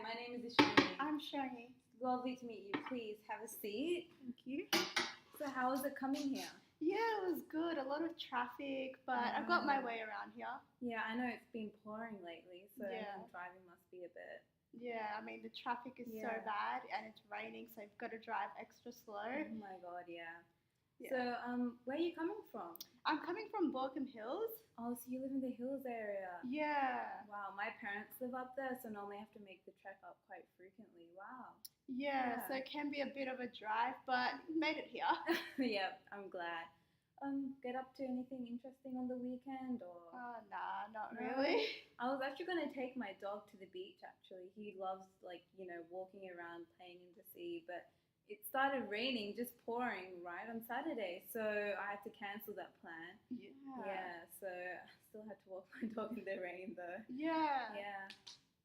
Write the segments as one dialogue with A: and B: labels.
A: Hi, my name is Ishani.
B: I'm Shani.
A: Lovely to meet you. Please have a seat.
B: Thank you.
A: So, how is it coming here?
B: Yeah, it was good. A lot of traffic, but I got my way around here.
A: Yeah, I know it's been pouring lately, so
B: Yeah.
A: driving must be a bit.
B: Yeah, I mean the traffic is so
A: Yeah.
B: bad and it's raining, so you've got to drive extra slow.
A: Oh my god, yeah.
B: Yeah.
A: So, where are you coming from?
B: I'm coming from Borkham Hills.
A: Oh, so you live in the hills area.
B: Yeah.
A: Wow, my parents live up there, so normally I have to make the trek up quite frequently. Wow.
B: Yeah,
A: Yeah.
B: so it can be a bit of a drive, but made it here.
A: Yeah, I'm glad. Get up to anything interesting on the weekend or?
B: Oh, nah, not
A: No.
B: really.
A: I was actually going to take my dog to the beach, actually. He loves, walking around, playing in the sea, but it started raining, just pouring, right, on Saturday. So I had to cancel that plan. Yeah, so I still had to walk my dog in the rain, though.
B: Yeah.
A: Yeah.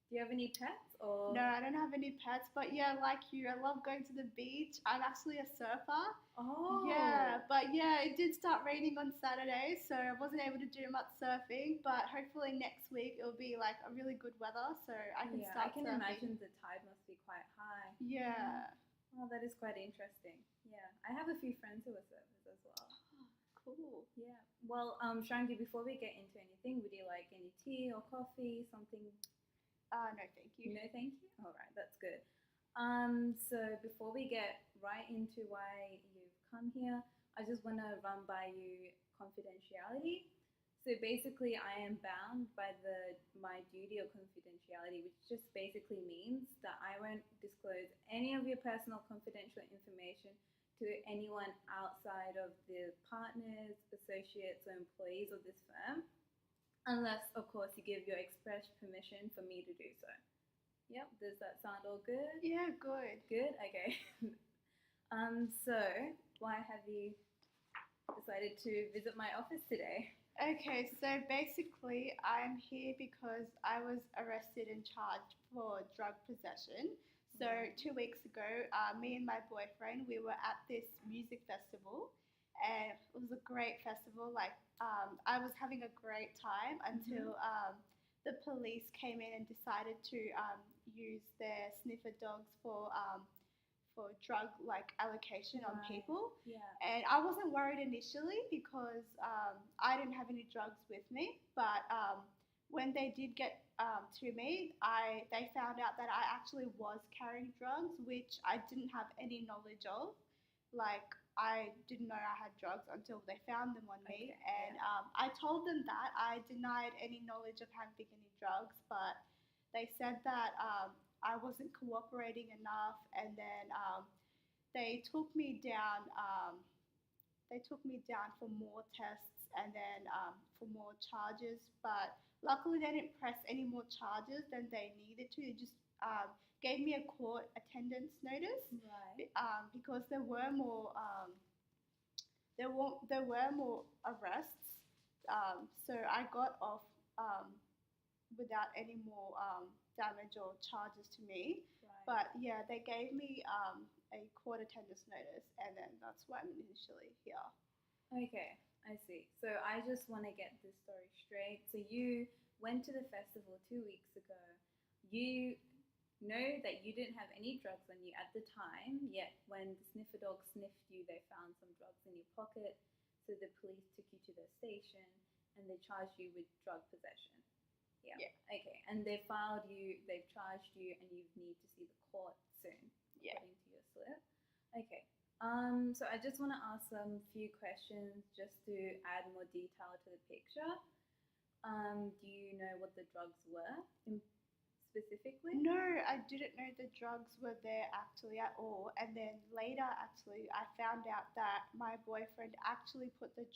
A: Do you have any pets, or?
B: No, I don't have any pets, but yeah, like you, I love going to the beach. I'm actually a surfer.
A: Oh.
B: Yeah, but yeah, it did start raining on Saturday, so I wasn't able to do much surfing. But hopefully next week it'll be like a really good weather, so I can
A: Yeah, I
B: start
A: can
B: surfing.
A: imagine the tide must be quite high.
B: Yeah.
A: Oh, that is quite interesting. Yeah, I have a few friends who are surfers as well.
B: Cool.
A: Yeah. Well, Shangi, before we get into anything, would you like any tea or coffee, something?
B: No, thank you.
A: No, thank you. All right, that's good. So before we get right into why you've come here, I just want to run by you confidentiality. So basically, I am bound by my duty of confidentiality, which just basically means that I won't disclose any of your personal confidential information to anyone outside of the partners, associates, or employees of this firm, unless, of course, you give your express permission for me to do so. Yep, does that sound all good?
B: Yeah, good.
A: Good? Okay. So why have you decided to visit my office today?
B: Okay, so basically, I'm here because I was arrested and charged for drug possession. So,
A: Right.
B: 2 weeks ago, me and my boyfriend, we were at this music festival, and it was a great festival. I was having a great time until the police came in and decided to use their sniffer dogs for drug allocation on
A: Right.
B: people.
A: Yeah.
B: And I wasn't worried initially because I didn't have any drugs with me. But when they did get to me, they found out that I actually was carrying drugs, which I didn't have any knowledge of. Like, I didn't know I had drugs until they found them on me.
A: Okay,
B: And I told them that I denied any knowledge of having any drugs, but they said that I wasn't cooperating enough, and then they took me down. They took me down for more tests and then for more charges. But luckily, they didn't press any more charges than they needed to. They just gave me a court attendance notice
A: Right.
B: because there were more arrests. So I got off without any more damage or charges to me.
A: Right.
B: But yeah, they gave me a court attendance notice, and then that's why I'm initially here.
A: Okay, I see. So I just want to get this story straight. So you went to the festival 2 weeks ago. You know that you didn't have any drugs on you at the time, yet when the sniffer dog sniffed you, they found some drugs in your pocket. So the police took you to the station and they charged you with drug possession. Yeah.
B: Yeah.
A: Okay. And they've charged you, and you need to see the court soon,
B: Yeah.
A: according to your slip. Okay. So I just want to ask some few questions just to add more detail to the picture. Do you know what the drugs were specifically?
B: No, I didn't know the drugs were there actually at all. And then later, actually, I found out that my boyfriend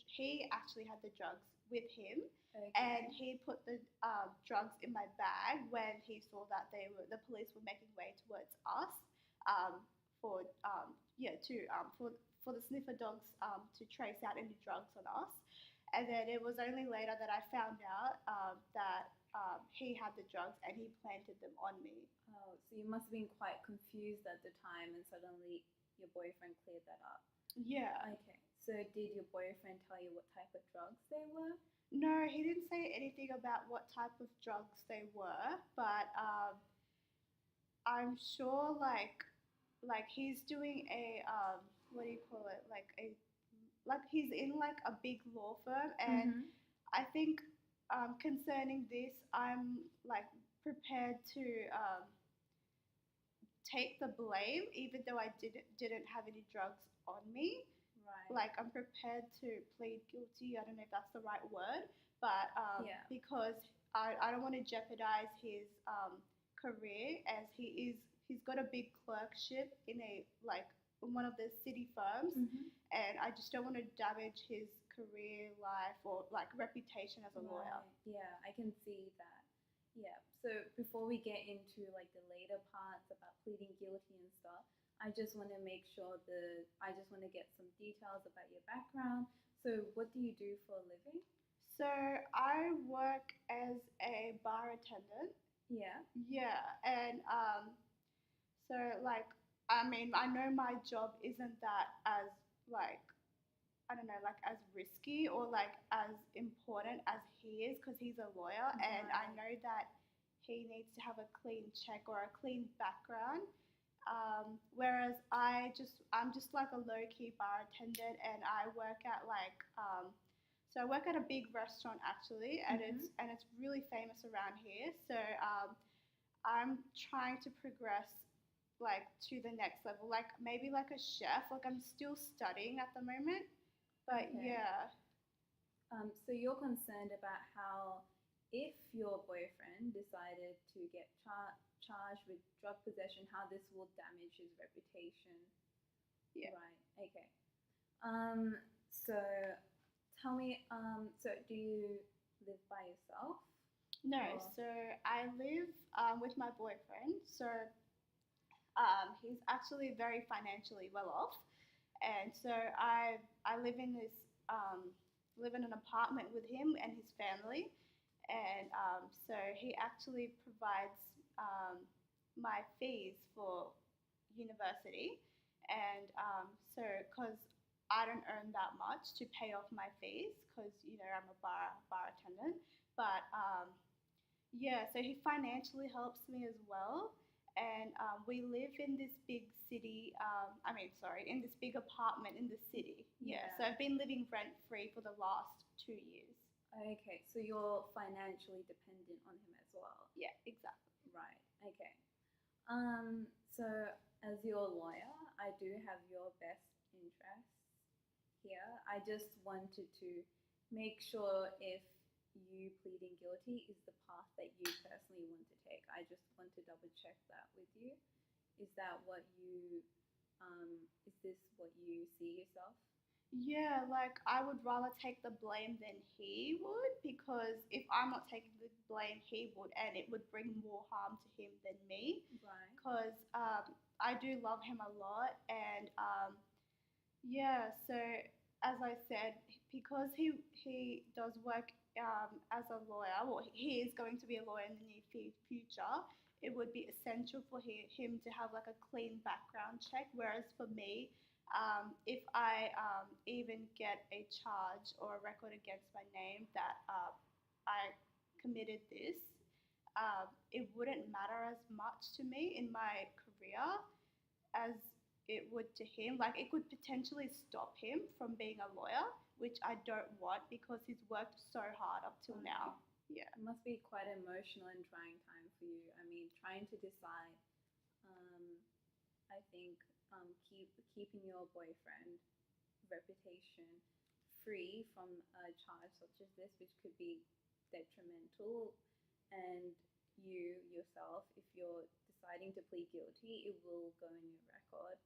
B: he actually had the drugs with him,
A: Okay.
B: and he put the drugs in my bag when he saw that the police were making way towards us for for the sniffer dogs to trace out any drugs on us. And then it was only later that I found out that he had the drugs and he planted them on me.
A: Oh, so you must have been quite confused at the time, and suddenly your boyfriend cleared that up.
B: Yeah.
A: Okay. So did your boyfriend tell you what type of drugs they were?
B: No, he didn't say anything about what type of drugs they were, but I'm sure like he's doing a what do you call it, like he's in like a big law firm, and
A: Mm-hmm.
B: I think concerning this, I'm like prepared to take the blame, even though I didn't have any drugs on me.
A: Right.
B: Like I'm prepared to plead guilty. I don't know if that's the right word, but
A: Yeah.
B: because I don't want to jeopardize his career, as he's got a big clerkship in a like one of the city firms,
A: Mm-hmm.
B: and I just don't want to damage his career life or like reputation as a lawyer.
A: Right. Yeah, I can see that. Yeah. So before we get into like the later parts about pleading guilty and stuff, I just want to make sure I just want to get some details about your background. So what do you do for a living?
B: So I work as a bar attendant.
A: Yeah.
B: Yeah, and so like I mean I know my job isn't that as like I don't know, like as risky or like as important as he is because he's a lawyer, and I
A: Right.
B: know that he needs to have a clean check or a clean background. Whereas I'm just like a low key bar attendant, and I work at so I work at a big restaurant actually, and
A: Mm-hmm.
B: it's really famous around here. So I'm trying to progress like to the next level, like maybe like a chef. Like I'm still studying at the moment, but
A: Okay.
B: yeah,
A: So you're concerned about how if your boyfriend decided to get charged with drug possession, how this will damage his reputation.
B: yeah.
A: Right. Okay. Um. So tell me. So do you live by yourself
B: No,
A: or?
B: so I live with my boyfriend. So he's actually very financially well off, and so I live in this live in an apartment with him and his family, and so he actually provides my fees for university, and so because I don't earn that much to pay off my fees, because I'm a bar attendant, but yeah, so he financially helps me as well. And we live in this big city. Sorry, in this big apartment in the city. Yeah, so
A: Yeah.
B: I've been living rent free for the last 2 years.
A: Okay. So you're financially dependent on him as well.
B: Yeah, exactly.
A: Right. Okay. So as your lawyer, I do have your best interests here. I just wanted to make sure if you pleading guilty is the path that you personally want to take. I just want to double check that with you. Is that what you is this what you see yourself?
B: Yeah, like I would rather take the blame than he would, because if I'm not taking the blame, he would, and it would bring more harm to him than me.
A: Right.
B: Because I do love him a lot, and yeah, so as I said, because he does work as a lawyer, well, he is going to be a lawyer in the near future. It would be essential for him to have like a clean background check. Whereas for me, if I even get a charge or a record against my name that I committed this, it wouldn't matter as much to me in my career as it would to him. Like it could potentially stop him from being a lawyer, which I don't want because he's worked so hard up till
A: Okay.
B: now. Yeah.
A: It must be quite emotional and trying time for you. I mean, trying to decide. Um, I think keeping your boyfriend reputation free from a charge such as this, which could be detrimental, and you yourself, if you're deciding to plead guilty, it will go in your record.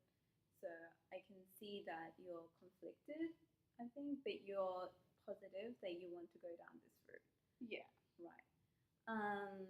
A: So I can see that you're conflicted, I think, but you're positive that you want to go down this route.
B: Yeah.
A: Right. Um,